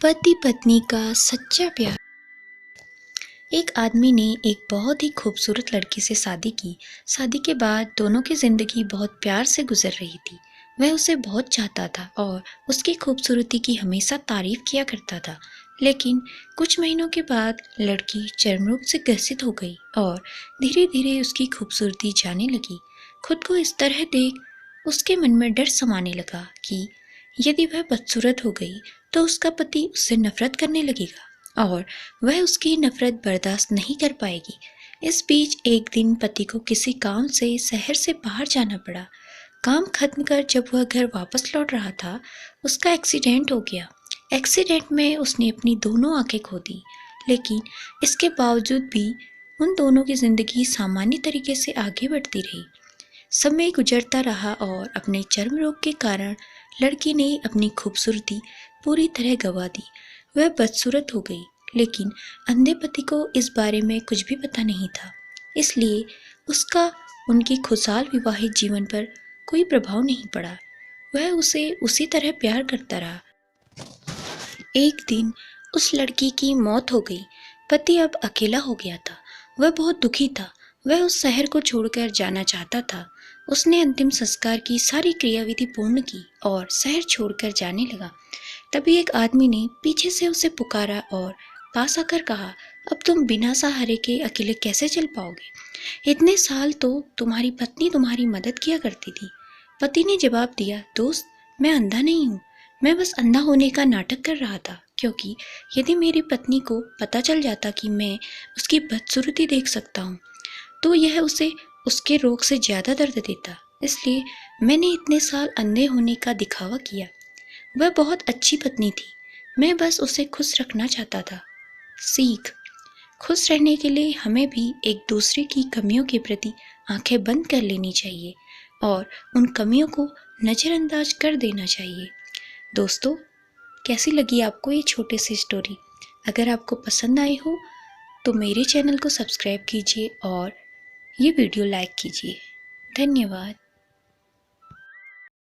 पति पत्नी का सच्चा प्यार। एक आदमी ने एक बहुत ही खूबसूरत लड़की से शादी की। शादी के बाद दोनों की जिंदगी बहुत प्यार से गुजर रही थी। वह उसे बहुत चाहता था और उसकी खूबसूरती की हमेशा तारीफ किया करता था। लेकिन कुछ महीनों के बाद लड़की चर्म रोग से ग्रसित हो गई और धीरे धीरे उसकी खूबसूरती जाने लगी। खुद को इस तरह देख उसके मन में डर समाने लगा कि यदि वह बदसूरत हो गई तो उसका पति उससे नफरत करने लगेगा और वह उसकी नफरत बर्दाश्त नहीं कर पाएगी। इस बीच एक दिन पति को किसी काम से शहर से बाहर जाना पड़ा। काम खत्म कर जब वह घर वापस लौट रहा था, उसका एक्सीडेंट हो गया। एक्सीडेंट में उसने अपनी दोनों आंखें खो दी, लेकिन इसके बावजूद भी उन दोनों की जिंदगी सामान्य तरीके से आगे बढ़ती रही। समय गुजरता रहा और अपने चर्म रोग के कारण लड़की ने अपनी खूबसूरती पूरी तरह गंवा दी। वह बदसूरत हो गई, लेकिन अंधे पति को इस बारे में कुछ भी पता नहीं था। इसलिए उसका उनकी खुशहाल विवाहित जीवन पर कोई प्रभाव नहीं पड़ा। वह उसे उसी तरह प्यार करता रहा। एक दिन उस लड़की की मौत हो गई। पति अब अकेला हो गया था। वह बहुत दुखी था। वह उस शहर को छोड़कर जाना चाहता था। उसने अंतिम संस्कार की सारी क्रियाविधि पूर्ण की और शहर छोड़कर जाने लगा। तभी एक आदमी ने पीछे से उसे पुकारा और पास आकर कहा, अब तुम बिना सहारे के अकेले कैसे चल पाओगे? इतने साल तो तुम्हारी पत्नी तुम्हारी मदद किया करती थी। पति ने जवाब दिया, दोस्त, मैं अंधा नहीं हूँ। मैं बस अंधा होने का नाटक कर रहा था, क्योंकि यदि मेरी पत्नी को पता चल जाता कि मैं उसकी बदसूरती देख सकता हूँ, तो यह उसे उसके रोग से ज्यादा दर्द देता। इसलिए मैंने इतने साल अंधे होने का दिखावा किया। वह बहुत अच्छी पत्नी थी। मैं बस उसे खुश रखना चाहता था। सीख: खुश रहने के लिए हमें भी एक दूसरे की कमियों के प्रति आंखें बंद कर लेनी चाहिए और उन कमियों को नज़रअंदाज कर देना चाहिए। दोस्तों, कैसी लगी आपको ये छोटी सी स्टोरी? अगर आपको पसंद आई हो तो मेरे चैनल को सब्सक्राइब कीजिए और ये वीडियो लाइक कीजिए। धन्यवाद।